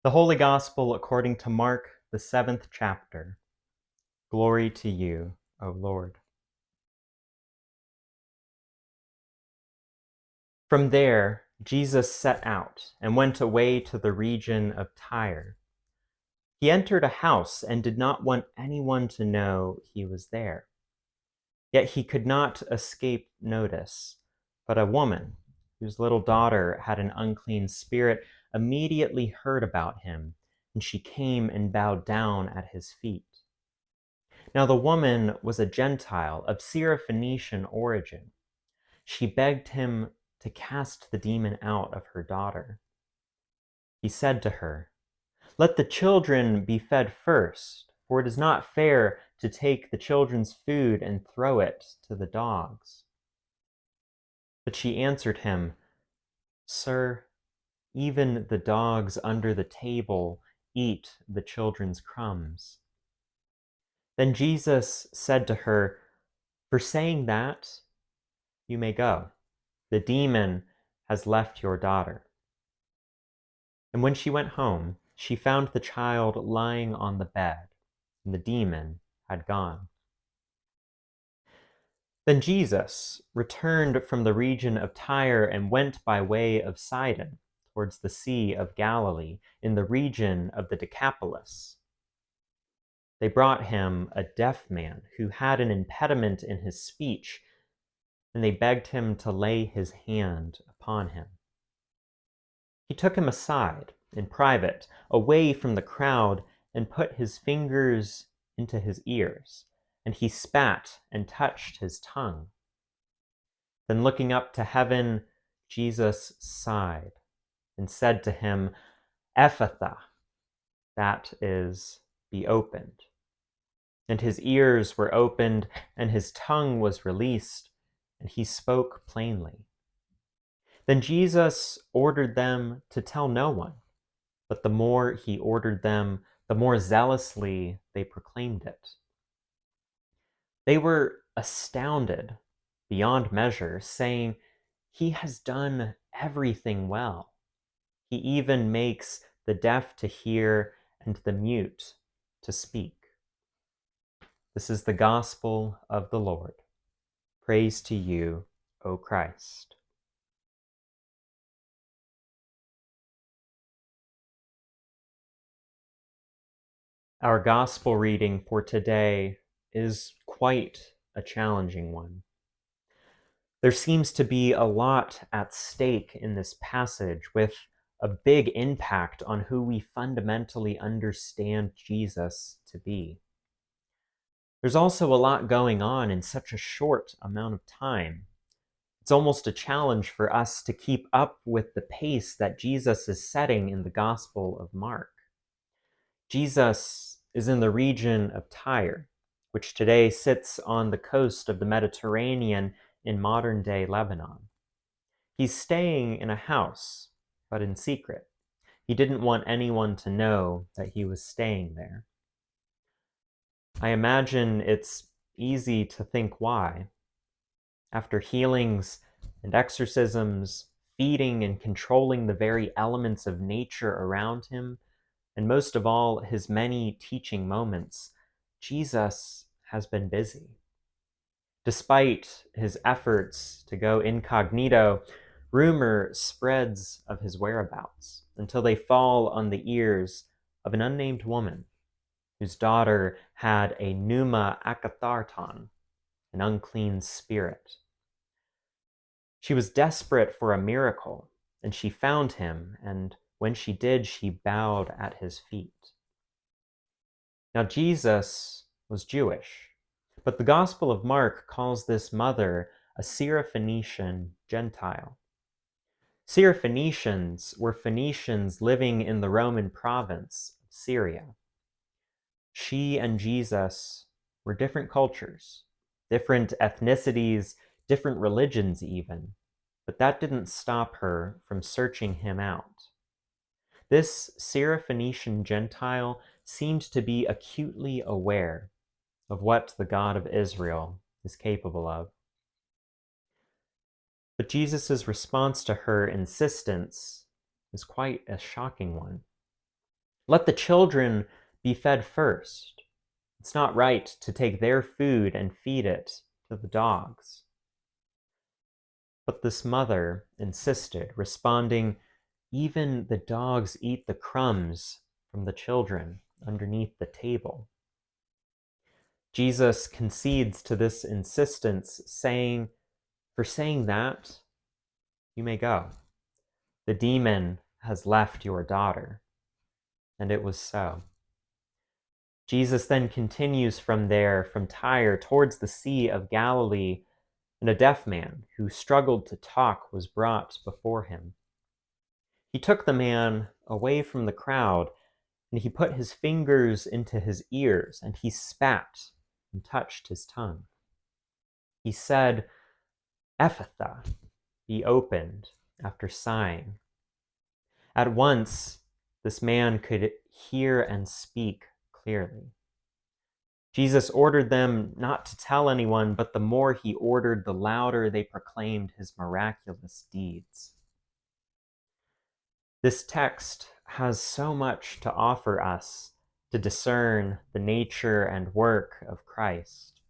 The Holy Gospel according to Mark, the 7th chapter. Glory to you, O Lord. From there, Jesus set out and went away to the region of Tyre. He entered a house and did not want anyone to know he was there. Yet he could not escape notice, but a woman, whose little daughter had an unclean spirit, immediately heard about him, and she came and bowed down at his feet. Now the woman was a Gentile of Syrophoenician origin. She begged him to cast the demon out of her daughter. He said to her, "Let the children be fed first, for it is not fair to take the children's food and throw it to the dogs." But she answered him, "Sir, even the dogs under the table eat the children's crumbs." Then Jesus said to her, "For saying that, you may go. The demon has left your daughter." And when she went home, she found the child lying on the bed, and the demon had gone. Then Jesus returned from the region of Tyre and went by way of Sidon towards the Sea of Galilee in the region of the Decapolis. They brought him a deaf man who had an impediment in his speech, and they begged him to lay his hand upon him. He took him aside in private, away from the crowd, and put his fingers into his ears, and he spat and touched his tongue. Then looking up to heaven, Jesus sighed and said to him, "Ephphatha," that is, "be opened." And his ears were opened, and his tongue was released, and he spoke plainly. Then Jesus ordered them to tell no one, but the more he ordered them, the more zealously they proclaimed it. They were astounded beyond measure, saying, "He has done everything well. He even makes the deaf to hear and the mute to speak." This is the gospel of the Lord. Praise to you, O Christ. Our gospel reading for today is quite a challenging one. There seems to be a lot at stake in this passage, with a big impact on who we fundamentally understand Jesus to be. There's also a lot going on in such a short amount of time. It's almost a challenge for us to keep up with the pace that Jesus is setting in the Gospel of Mark. Jesus is in the region of Tyre, which today sits on the coast of the Mediterranean in modern-day Lebanon. He's staying in a house, but in secret. He didn't want anyone to know that he was staying there. I imagine it's easy to think why. After healings and exorcisms, feeding and controlling the very elements of nature around him, and most of all, his many teaching moments, Jesus has been busy. Despite his efforts to go incognito, rumor spreads of his whereabouts until they fall on the ears of an unnamed woman whose daughter had a pneuma akatharton, an unclean spirit. She was desperate for a miracle, and she found him, and when she did, she bowed at his feet. Now, Jesus was Jewish, but the Gospel of Mark calls this mother a Syrophoenician Gentile. Syrophoenicians were Phoenicians living in the Roman province of Syria. She and Jesus were different cultures, different ethnicities, different religions even, but that didn't stop her from searching him out. This Syrophoenician Gentile seemed to be acutely aware of what the God of Israel is capable of. But Jesus' response to her insistence is quite a shocking one. Let the children be fed first. It's not right to take their food and feed it to the dogs. But this mother insisted, responding, "Even the dogs eat the crumbs from the children underneath the table." Jesus concedes to this insistence, saying, "For saying that, you may go. The demon has left your daughter." And it was so. Jesus then continues from there, from Tyre, towards the Sea of Galilee, and a deaf man who struggled to talk was brought before him. He took the man away from the crowd, and he put his fingers into his ears, and he spat and touched his tongue. He said, "Ephphatha, be opened," after sighing. At once, this man could hear and speak clearly. Jesus ordered them not to tell anyone, but the more he ordered, the louder they proclaimed his miraculous deeds. This text has so much to offer us to discern the nature and work of Christ.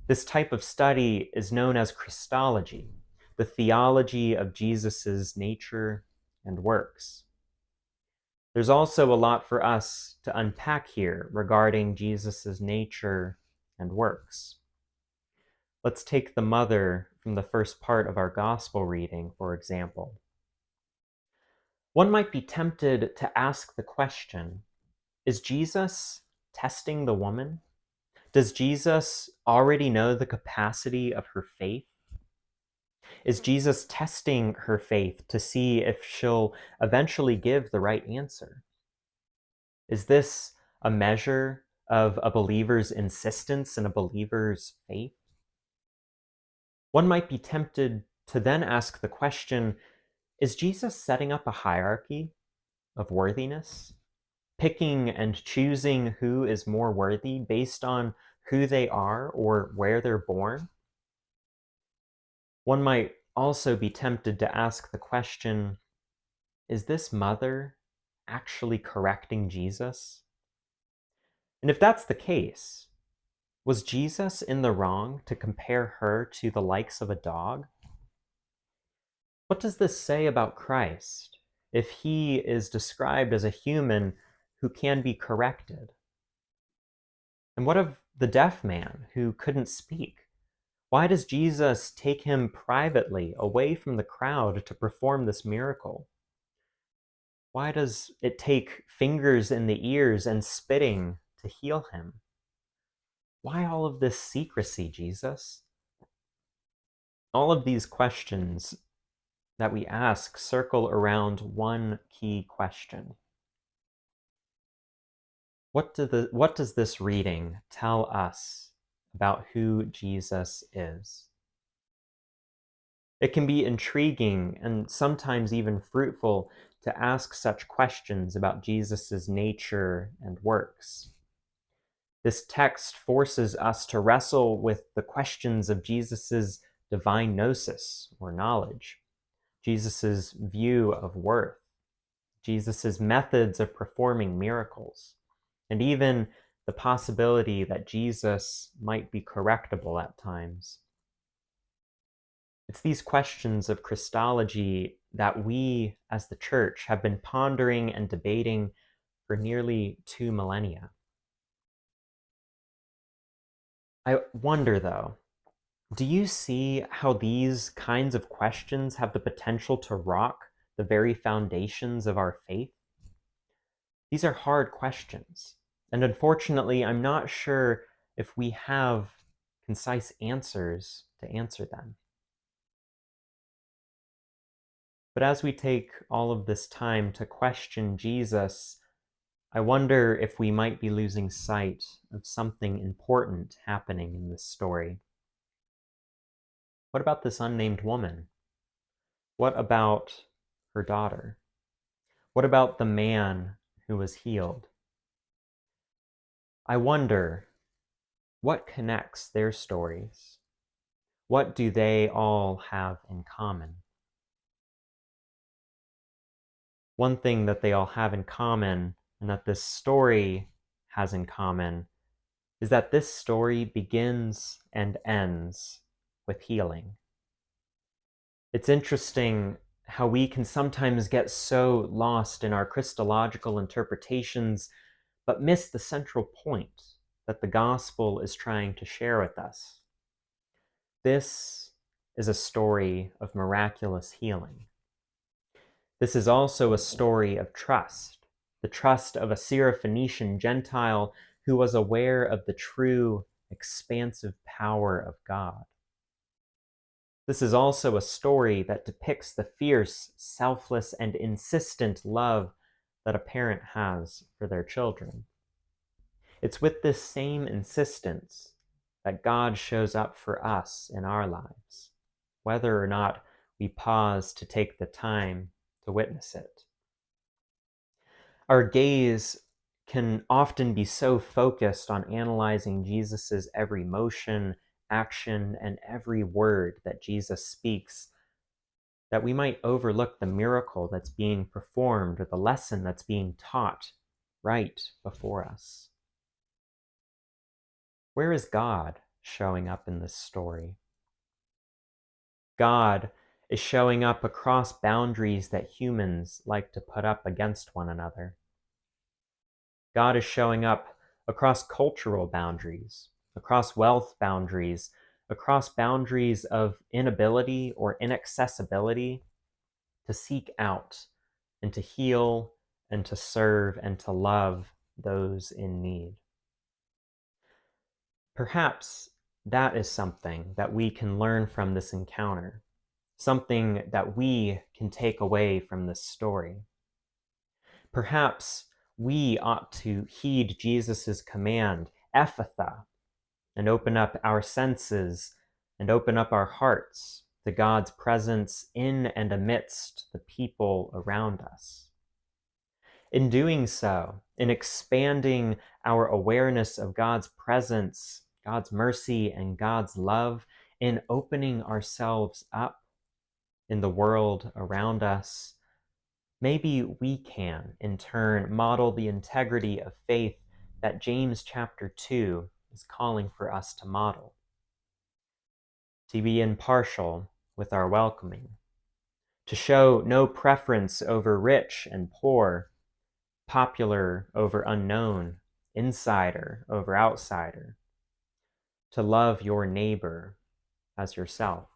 This type of study is known as Christology, the theology of Jesus' nature and works. There's also a lot for us to unpack here regarding Jesus' nature and works. Let's take the mother from the first part of our gospel reading, for example. One might be tempted to ask the question, is Jesus testing the woman? Does Jesus already know the capacity of her faith? Is Jesus testing her faith to see if she'll eventually give the right answer? Is this a measure of a believer's insistence and a believer's faith? One might be tempted to then ask the question, is Jesus setting up a hierarchy of worthiness, picking and choosing who is more worthy based on who they are or where they're born? One might also be tempted to ask the question, is this mother actually correcting Jesus? And if that's the case, was Jesus in the wrong to compare her to the likes of a dog? What does this say about Christ if he is described as a human who can be corrected? And what of the deaf man who couldn't speak? Why does Jesus take him privately away from the crowd to perform this miracle? Why does it take fingers in the ears and spitting to heal him? Why all of this secrecy, Jesus? All of these questions that we ask circle around one key question. What does this reading tell us about who Jesus is? It can be intriguing and sometimes even fruitful to ask such questions about Jesus' nature and works. This text forces us to wrestle with the questions of Jesus' divine gnosis or knowledge, Jesus' view of worth, Jesus' methods of performing miracles, and even the possibility that Jesus might be correctable at times. It's these questions of Christology that we, as the church, have been pondering and debating for nearly 2 millennia. I wonder, though, do you see how these kinds of questions have the potential to rock the very foundations of our faith? These are hard questions, and unfortunately, I'm not sure if we have concise answers to answer them. But as we take all of this time to question Jesus, I wonder if we might be losing sight of something important happening in this story. What about this unnamed woman? What about her daughter? What about the man who was healed? I wonder, what connects their stories? What do they all have in common? One thing that they all have in common and that this story has in common is that this story begins and ends with healing. It's interesting how we can sometimes get so lost in our Christological interpretations, but miss the central point that the gospel is trying to share with us. This is a story of miraculous healing. This is also a story of trust, the trust of a Syrophoenician Gentile who was aware of the true, expansive power of God. This is also a story that depicts the fierce, selfless, and insistent love that a parent has for their children. It's with this same insistence that God shows up for us in our lives, whether or not we pause to take the time to witness it. Our gaze can often be so focused on analyzing Jesus's every motion, action, and every word that Jesus speaks that we might overlook the miracle that's being performed or the lesson that's being taught right before us. Where is God showing up in this story? God is showing up across boundaries that humans like to put up against one another. God is showing up across cultural boundaries, across wealth boundaries, across boundaries of inability or inaccessibility to seek out and to heal and to serve and to love those in need. Perhaps that is something that we can learn from this encounter, something that we can take away from this story. Perhaps we ought to heed Jesus' command, Ephphatha, and open up our senses and open up our hearts to God's presence in and amidst the people around us. In doing so, in expanding our awareness of God's presence, God's mercy, and God's love, in opening ourselves up in the world around us, maybe we can, in turn, model the integrity of faith that James chapter 2 is calling for us to model. To be impartial with our welcoming, to show no preference over rich and poor, popular over unknown, insider over outsider, to love your neighbor as yourself.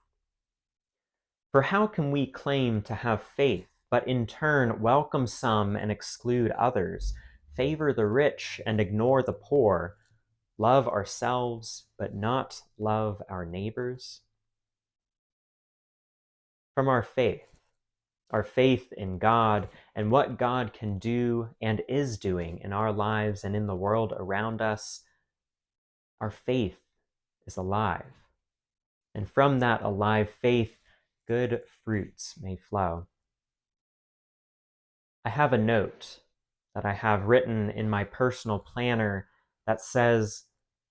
For how can we claim to have faith, but in turn welcome some and exclude others, favor the rich and ignore the poor, love ourselves but not love our neighbors? From our faith in God and what God can do and is doing in our lives and in the world around us, our faith is alive. And from that alive faith, good fruits may flow. I have a note that I have written in my personal planner that says,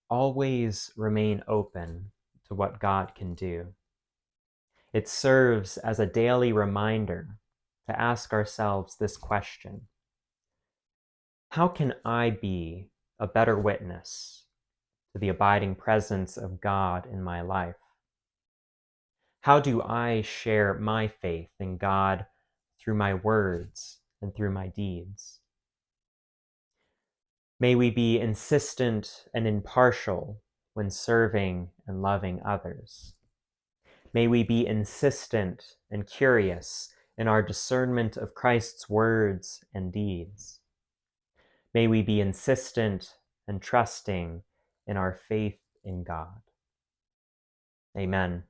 always remain open to what God can do. It serves as a daily reminder to ask ourselves this question: how can I be a better witness to the abiding presence of God in my life? How do I share my faith in God through my words and through my deeds? May we be insistent and impartial when serving and loving others. May we be insistent and curious in our discernment of Christ's words and deeds. May we be insistent and trusting in our faith in God. Amen.